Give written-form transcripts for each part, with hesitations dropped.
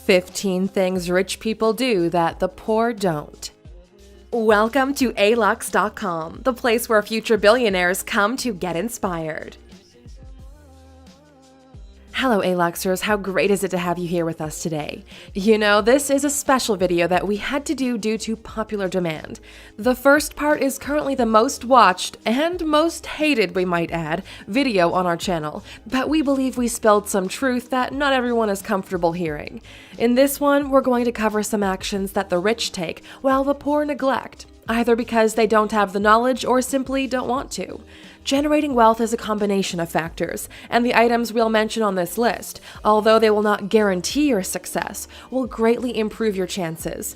15 things rich people do that the poor don't. Welcome to alux.com, the place where future billionaires come to get inspired. Hello Aluxers, how great is it to have you here with us today? You know, this is a special video that we had to do due to popular demand. The first part is currently the most watched, and most hated we might add, video on our channel, but we believe we spilled some truth that not everyone is comfortable hearing. In this one, we're going to cover some actions that the rich take while the poor neglect, either because they don't have the knowledge or simply don't want to. Generating wealth is a combination of factors, and the items we'll mention on this list, although they will not guarantee your success, will greatly improve your chances.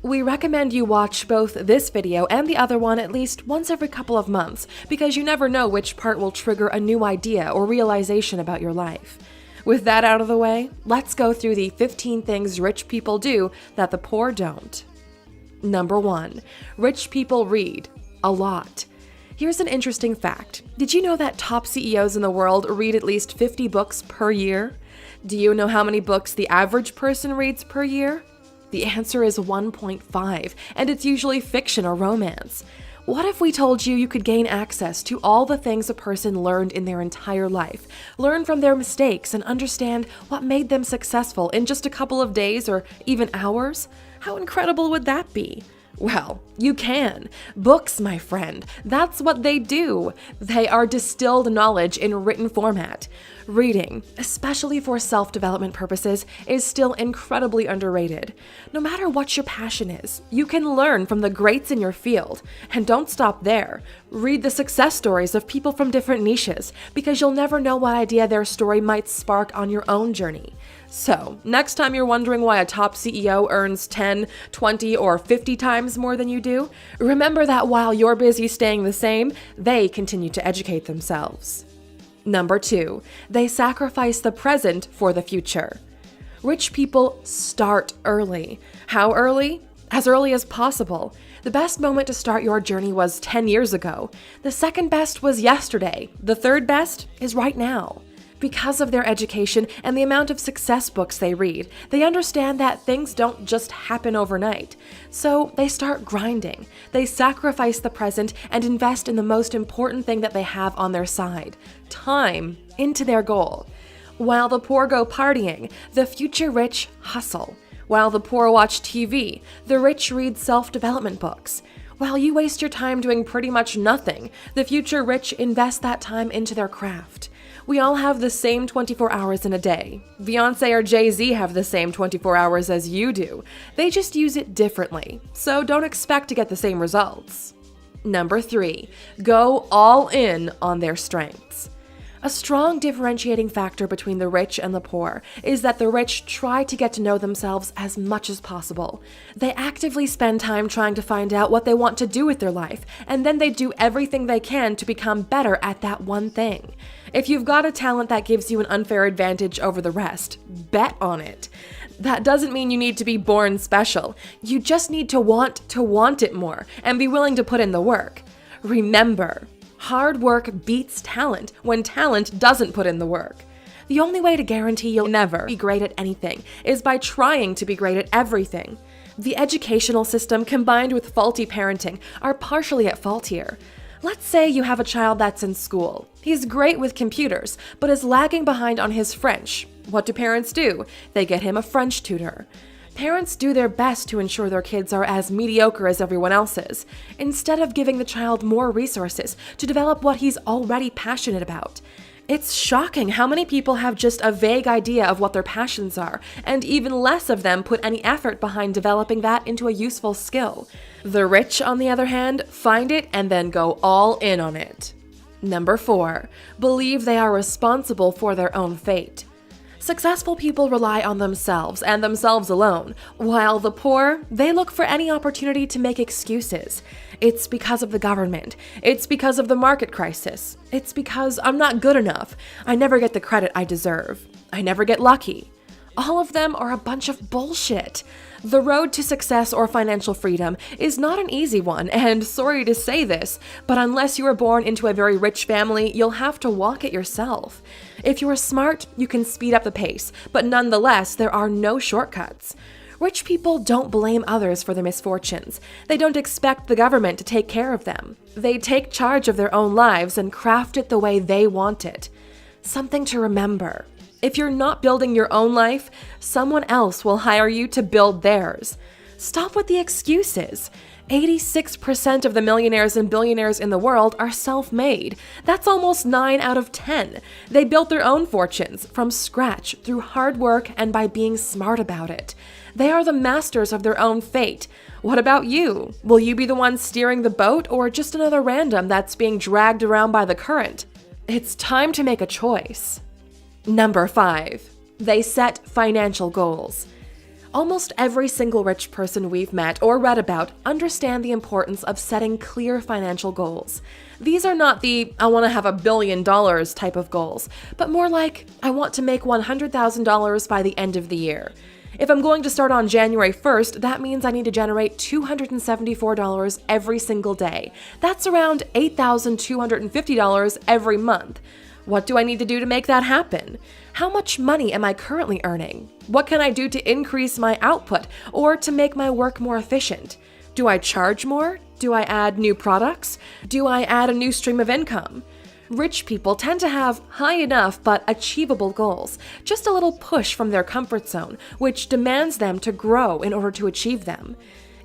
We recommend you watch both this video and the other one at least once every couple of months, because you never know which part will trigger a new idea or realization about your life. With that out of the way, let's go through the 15 things rich people do that the poor don't. Number 1. Rich people read a lot. Here's an interesting fact. Did you know that top CEOs in the world read at least 50 books per year? Do you know how many books the average person reads per year? The answer is 1.5, and it's usually fiction or romance. What if we told you you could gain access to all the things a person learned in their entire life, learn from their mistakes, and understand what made them successful in just a couple of days or even hours? How incredible would that be? Well, you can. Books, my friend, that's what they do. They are distilled knowledge in written format. Reading, especially for self-development purposes, is still incredibly underrated. No matter what your passion is, you can learn from the greats in your field. And don't stop there. Read the success stories of people from different niches, because you'll never know what idea their story might spark on your own journey. So, next time you're wondering why a top CEO earns 10, 20, or 50 times more than you do, remember that while you're busy staying the same, they continue to educate themselves. Number 2, they sacrifice the present for the future. Rich people start early. How early? As early as possible. The best moment to start your journey was 10 years ago. The second best was yesterday. The third best is right now. Because of their education and the amount of success books they read, they understand that things don't just happen overnight. So they start grinding. They sacrifice the present and invest in the most important thing that they have on their side, time, into their goal. While the poor go partying, the future rich hustle. While the poor watch TV, the rich read self-development books. While you waste your time doing pretty much nothing, the future rich invest that time into their craft. We all have the same 24 hours in a day. Beyonce or Jay-Z have the same 24 hours as you do. They just use it differently, so don't expect to get the same results. Number 3, go all in on their strengths. A strong differentiating factor between the rich and the poor is that the rich try to get to know themselves as much as possible. They actively spend time trying to find out what they want to do with their life, and then they do everything they can to become better at that one thing. If you've got a talent that gives you an unfair advantage over the rest, bet on it. That doesn't mean you need to be born special. You just need to want it more and be willing to put in the work. Remember, hard work beats talent when talent doesn't put in the work. The only way to guarantee you'll never be great at anything is by trying to be great at everything. The educational system combined with faulty parenting are partially at fault here. Let's say you have a child that's in school. He's great with computers, but is lagging behind on his French. What do parents do? They get him a French tutor. Parents do their best to ensure their kids are as mediocre as everyone else is, instead of giving the child more resources to develop what he's already passionate about. It's shocking how many people have just a vague idea of what their passions are, and even less of them put any effort behind developing that into a useful skill. The rich, on the other hand, find it and then go all in on it. Number 4, believe they are responsible for their own fate. Successful people rely on themselves and themselves alone, while the poor, they look for any opportunity to make excuses. It's because of the government. It's because of the market crisis. It's because I'm not good enough. I never get the credit I deserve. I never get lucky. All of them are a bunch of bullshit. The road to success or financial freedom is not an easy one, and sorry to say this, but unless you were born into a very rich family, you'll have to walk it yourself. If you're smart, you can speed up the pace, but nonetheless, there are no shortcuts. Rich people don't blame others for their misfortunes. They don't expect the government to take care of them. They take charge of their own lives and craft it the way they want it. Something to remember. If you're not building your own life, someone else will hire you to build theirs. Stop with the excuses. 86% of the millionaires and billionaires in the world are self-made. That's almost 9 out of 10. They built their own fortunes from scratch through hard work and by being smart about it. They are the masters of their own fate. What about you? Will you be the one steering the boat or just another random that's being dragged around by the current? It's time to make a choice. Number 5. They set financial goals. Almost every single rich person we've met or read about understand the importance of setting clear financial goals. These are not the "I want to have $1 billion" type of goals, but more like "I want to make $100,000 by the end of the year." If I'm going to start on January 1st, that means I need to generate $274 every single day. That's around $8,250 every month. What do I need to do to make that happen? How much money am I currently earning? What can I do to increase my output or to make my work more efficient? Do I charge more? Do I add new products? Do I add a new stream of income? Rich people tend to have high enough but achievable goals, just a little push from their comfort zone, which demands them to grow in order to achieve them.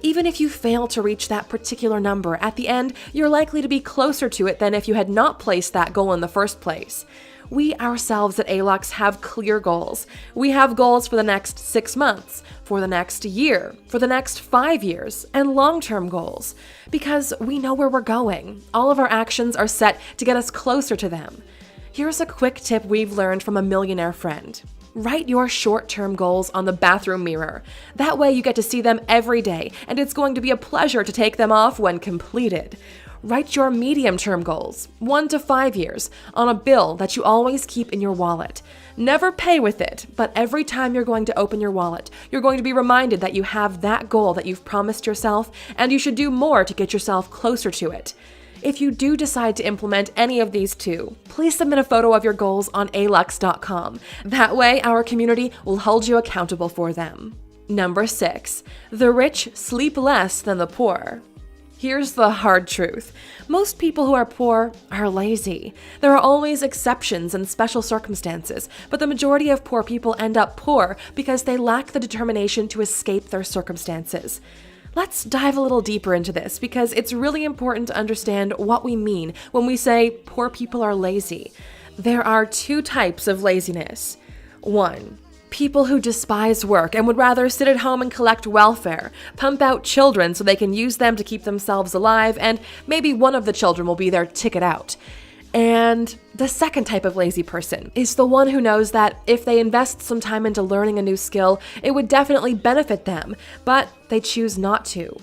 Even if you fail to reach that particular number, at the end, you're likely to be closer to it than if you had not placed that goal in the first place. We ourselves at ALUX have clear goals. We have goals for the next 6 months, for the next year, for the next 5 years, and long-term goals. Because we know where we're going. All of our actions are set to get us closer to them. Here's a quick tip we've learned from a millionaire friend. Write your short-term goals on the bathroom mirror. That way you get to see them every day, and it's going to be a pleasure to take them off when completed. Write your medium-term goals, 1 to 5 years, on a bill that you always keep in your wallet. Never pay with it, but every time you're going to open your wallet, you're going to be reminded that you have that goal that you've promised yourself, and you should do more to get yourself closer to it. If you do decide to implement any of these two, please submit a photo of your goals on alux.com. That way, our community will hold you accountable for them. Number 6. The rich sleep less than the poor. Here's the hard truth. Most people who are poor are lazy. There are always exceptions and special circumstances, but the majority of poor people end up poor because they lack the determination to escape their circumstances. Let's dive a little deeper into this because it's really important to understand what we mean when we say poor people are lazy. There are 2 types of laziness. 1. People who despise work and would rather sit at home and collect welfare, pump out children so they can use them to keep themselves alive, and maybe one of the children will be their ticket out. And the second type of lazy person is the one who knows that if they invest some time into learning a new skill, it would definitely benefit them, but they choose not to.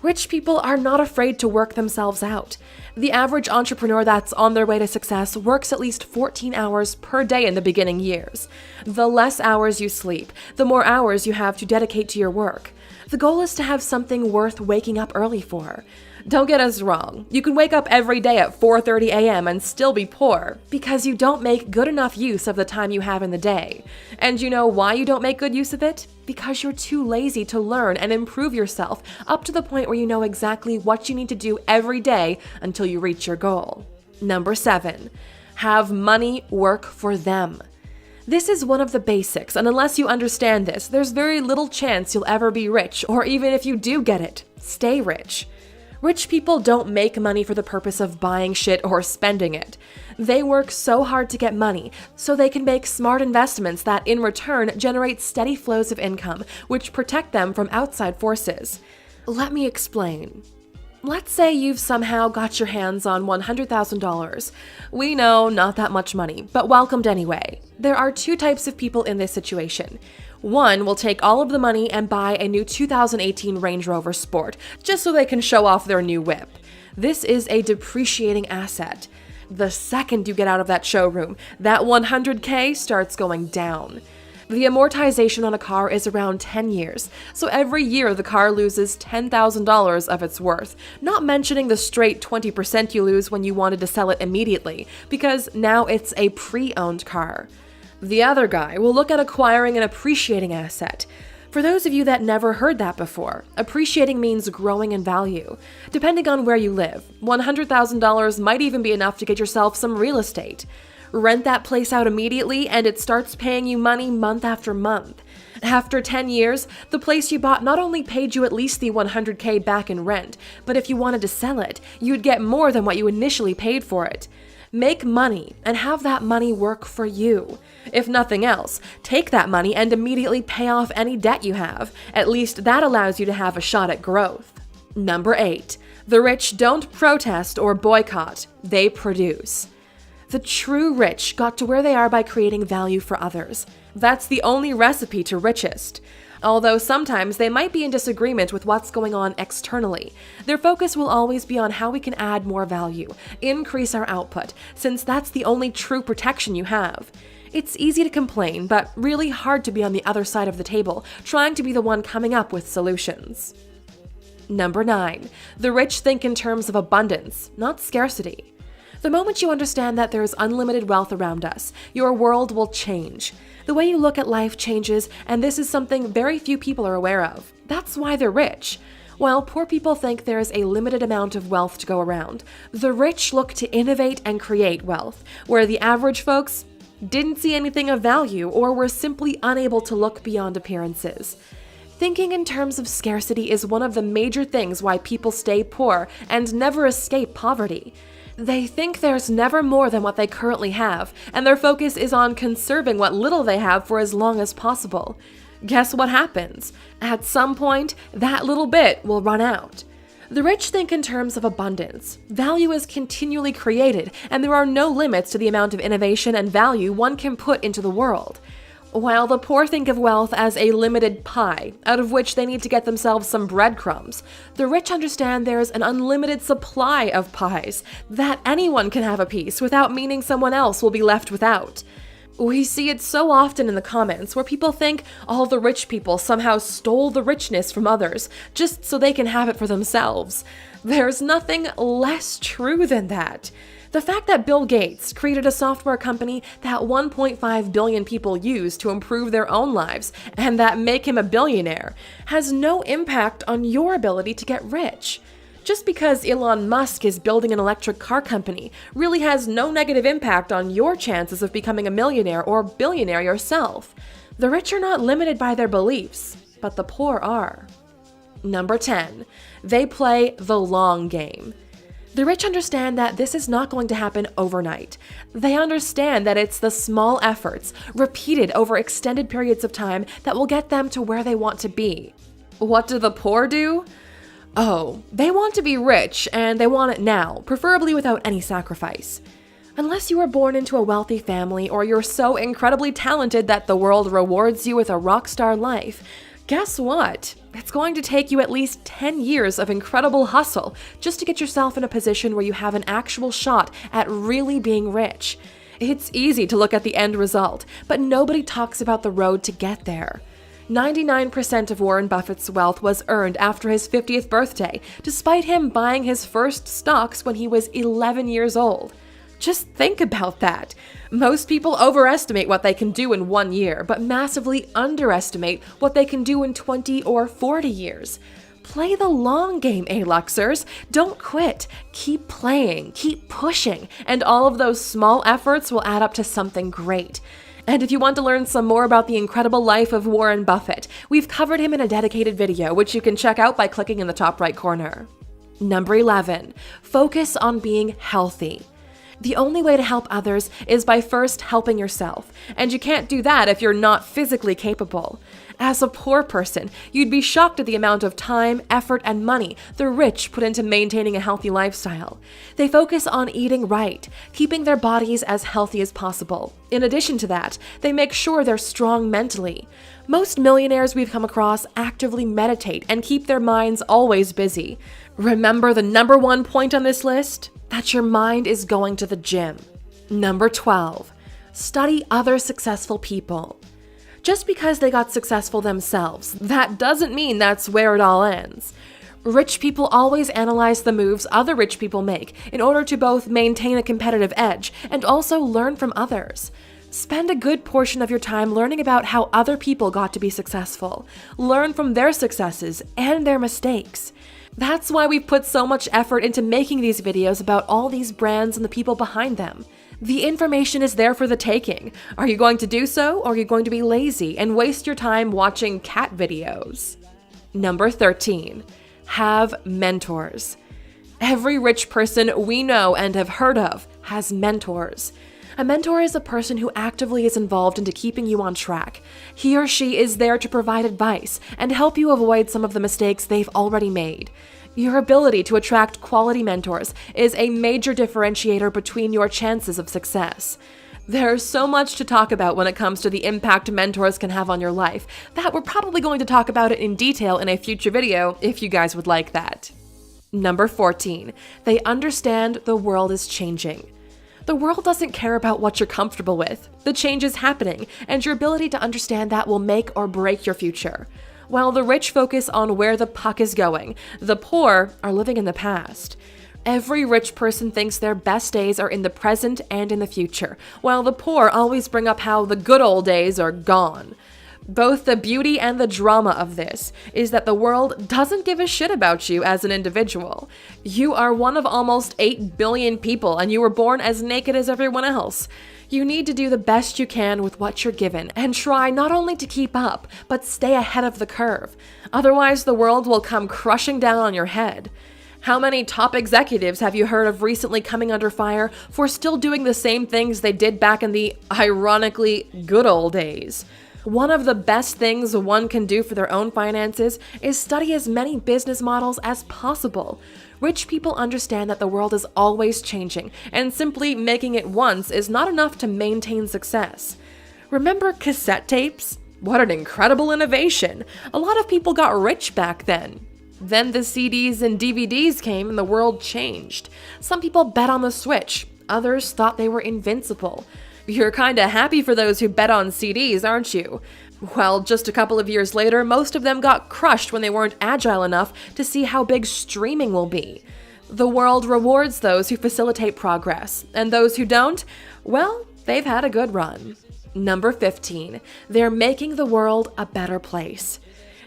Rich people are not afraid to work themselves out. The average entrepreneur that's on their way to success works at least 14 hours per day in the beginning years. The less hours you sleep, the more hours you have to dedicate to your work. The goal is to have something worth waking up early for. Don't get us wrong, you can wake up every day at 4:30 a.m. and still be poor because you don't make good enough use of the time you have in the day. And you know why you don't make good use of it? Because you're too lazy to learn and improve yourself up to the point where you know exactly what you need to do every day until you reach your goal. Number 7, have money work for them. This is one of the basics, and unless you understand this, there's very little chance you'll ever be rich, or even if you do get it, stay rich. Rich people don't make money for the purpose of buying shit or spending it. They work so hard to get money so they can make smart investments that in return generate steady flows of income, which protect them from outside forces. Let me explain. Let's say you've somehow got your hands on $100,000. We know, not that much money, but welcomed anyway. There are 2 types of people in this situation. One will take all of the money and buy a new 2018 Range Rover Sport, just so they can show off their new whip. This is a depreciating asset. The second you get out of that showroom, that $100K starts going down. The amortization on a car is around 10 years, so every year the car loses $10,000 of its worth, not mentioning the straight 20% you lose when you wanted to sell it immediately, because now it's a pre-owned car. The other guy will look at acquiring an appreciating asset. For those of you that never heard that before, appreciating means growing in value. Depending on where you live, $100,000 might even be enough to get yourself some real estate. Rent that place out immediately and it starts paying you money month after month. After 10 years, the place you bought not only paid you at least the $100K back in rent, but if you wanted to sell it, you'd get more than what you initially paid for it. Make money and have that money work for you. If nothing else, take that money and immediately pay off any debt you have. At least that allows you to have a shot at growth. Number 8. The rich don't protest or boycott, they produce. The true rich got to where they are by creating value for others. That's the only recipe to richest. Although sometimes they might be in disagreement with what's going on externally, their focus will always be on how we can add more value, increase our output, since that's the only true protection you have. It's easy to complain, but really hard to be on the other side of the table, trying to be the one coming up with solutions. Number 9. The rich think in terms of abundance, not scarcity. The moment you understand that there's unlimited wealth around us, your world will change. The way you look at life changes, and this is something very few people are aware of. That's why they're rich. While poor people think there's a limited amount of wealth to go around, the rich look to innovate and create wealth, where the average folks didn't see anything of value or were simply unable to look beyond appearances. Thinking in terms of scarcity is one of the major things why people stay poor and never escape poverty. They think there's never more than what they currently have, and their focus is on conserving what little they have for as long as possible. Guess what happens? At some point, that little bit will run out. The rich think in terms of abundance. Value is continually created, and there are no limits to the amount of innovation and value one can put into the world. While the poor think of wealth as a limited pie, out of which they need to get themselves some breadcrumbs, the rich understand there's an unlimited supply of pies, that anyone can have a piece without meaning someone else will be left without. We see it so often in the comments where people think all the rich people somehow stole the richness from others just so they can have it for themselves. There's nothing less true than that. The fact that Bill Gates created a software company that 1.5 billion people use to improve their own lives and that make him a billionaire has no impact on your ability to get rich. Just because Elon Musk is building an electric car company really has no negative impact on your chances of becoming a millionaire or billionaire yourself. The rich are not limited by their beliefs, but the poor are. Number 10. They play the long game. The rich understand that this is not going to happen overnight. They understand that it's the small efforts, repeated over extended periods of time, that will get them to where they want to be. What do the poor do? Oh, they want to be rich, and they want it now, preferably without any sacrifice. Unless you were born into a wealthy family or you're so incredibly talented that the world rewards you with a rock star life, guess what? It's going to take you at least 10 years of incredible hustle just to get yourself in a position where you have an actual shot at really being rich. It's easy to look at the end result, but nobody talks about the road to get there. 99% of Warren Buffett's wealth was earned after his 50th birthday, despite him buying his first stocks when he was 11 years old. Just think about that. Most people overestimate what they can do in 1 year, but massively underestimate what they can do in 20 or 40 years. Play the long game, A-Luxers. Don't quit. Keep playing, keep pushing, and all of those small efforts will add up to something great. And if you want to learn some more about the incredible life of Warren Buffett, we've covered him in a dedicated video, which you can check out by clicking in the top right corner. Number 11. Focus on being healthy. The only way to help others is by first helping yourself, and you can't do that if you're not physically capable. As a poor person, you'd be shocked at the amount of time, effort, and money the rich put into maintaining a healthy lifestyle. They focus on eating right, keeping their bodies as healthy as possible. In addition to that, they make sure they're strong mentally. Most millionaires we've come across actively meditate and keep their minds always busy. Remember the number 1 point on this list? That your mind is going to the gym. Number 12. Study other successful people. Just because they got successful themselves, that doesn't mean that's where it all ends. Rich people always analyze the moves other rich people make in order to both maintain a competitive edge and also learn from others. Spend a good portion of your time learning about how other people got to be successful. Learn from their successes and their mistakes. That's why we've put so much effort into making these videos about all these brands and the people behind them. The information is there for the taking. Are you going to do so, or are you going to be lazy and waste your time watching cat videos? Number 13. Have mentors. Every rich person we know and have heard of has mentors. A mentor is a person who actively is involved into keeping you on track. He or she is there to provide advice and help you avoid some of the mistakes they've already made. Your ability to attract quality mentors is a major differentiator between your chances of success. There's so much to talk about when it comes to the impact mentors can have on your life that we're probably going to talk about it in detail in a future video if you guys would like that. Number 14. They understand the world is changing. The world doesn't care about what you're comfortable with. The change is happening, and your ability to understand that will make or break your future. While the rich focus on where the puck is going, the poor are living in the past. Every rich person thinks their best days are in the present and in the future, while the poor always bring up how the good old days are gone. Both the beauty and the drama of this is that the world doesn't give a shit about you as an individual. You are one of almost 8 billion people, and you were born as naked as everyone else. You need to do the best you can with what you're given and try not only to keep up, but stay ahead of the curve. Otherwise, the world will come crushing down on your head. How many top executives have you heard of recently coming under fire for still doing the same things they did back in the, ironically, good old days? One of the best things one can do for their own finances is study as many business models as possible. Rich people understand that the world is always changing, and simply making it once is not enough to maintain success. Remember cassette tapes? What an incredible innovation! A lot of people got rich back then. Then the CDs and DVDs came and the world changed. Some people bet on the Switch, others thought they were invincible. You're kinda happy for those who bet on CDs, aren't you? Well, just a couple of years later, most of them got crushed when they weren't agile enough to see how big streaming will be. The world rewards those who facilitate progress, and those who don't, well, they've had a good run. Number 15. They're making the world a better place.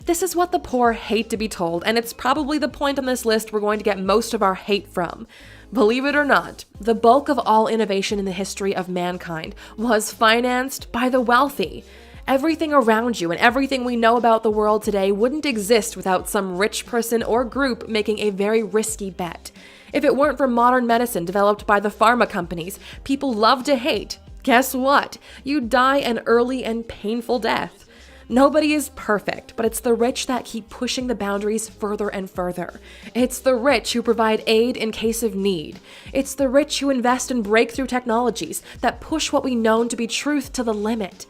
This is what the poor hate to be told, and it's probably the point on this list we're going to get most of our hate from. Believe it or not, the bulk of all innovation in the history of mankind was financed by the wealthy. Everything around you and everything we know about the world today wouldn't exist without some rich person or group making a very risky bet. If it weren't for modern medicine developed by the pharma companies people love to hate, guess what? You'd die an early and painful death. Nobody is perfect, but it's the rich that keep pushing the boundaries further and further. It's the rich who provide aid in case of need. It's the rich who invest in breakthrough technologies that push what we know to be truth to the limit.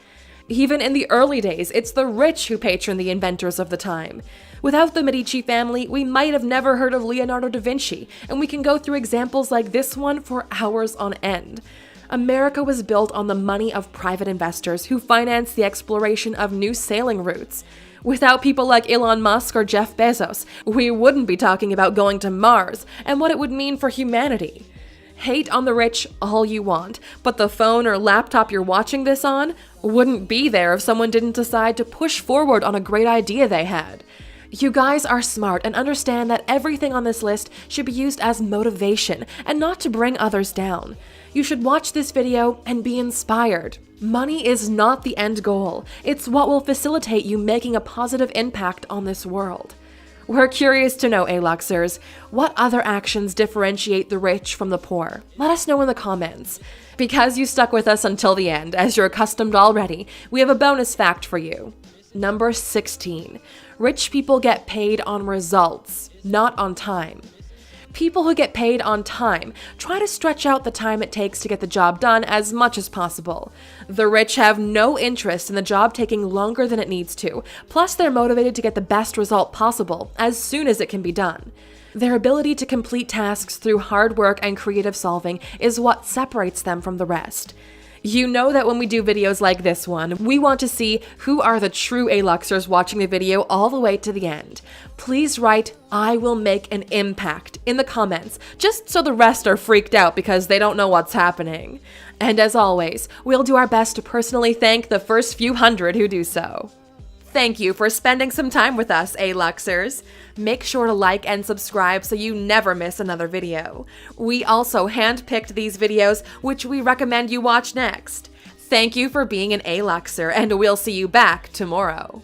Even in the early days, it's the rich who patron the inventors of the time. Without the Medici family, we might have never heard of Leonardo da Vinci, and we can go through examples like this one for hours on end. America was built on the money of private investors who financed the exploration of new sailing routes. Without people like Elon Musk or Jeff Bezos, we wouldn't be talking about going to Mars and what it would mean for humanity. Hate on the rich all you want, but the phone or laptop you're watching this on wouldn't be there if someone didn't decide to push forward on a great idea they had. You guys are smart and understand that everything on this list should be used as motivation and not to bring others down. You should watch this video and be inspired. Money is not the end goal. It's what will facilitate you making a positive impact on this world. We're curious to know, Aluxers, what other actions differentiate the rich from the poor? Let us know in the comments. Because you stuck with us until the end, as you're accustomed already, we have a bonus fact for you. Number 16. Rich people get paid on results, not on time. People who get paid on time try to stretch out the time it takes to get the job done as much as possible. The rich have no interest in the job taking longer than it needs to, plus they're motivated to get the best result possible as soon as it can be done. Their ability to complete tasks through hard work and creative solving is what separates them from the rest. You know that when we do videos like this one, we want to see who are the true A-Luxers watching the video all the way to the end. Please write, "I will make an impact" in the comments, just so the rest are freaked out because they don't know what's happening. And as always, we'll do our best to personally thank the first few hundred who do so. Thank you for spending some time with us, A-Luxers. Make sure to like and subscribe so you never miss another video. We also handpicked these videos, which we recommend you watch next. Thank you for being an A-Luxer, and we'll see you back tomorrow.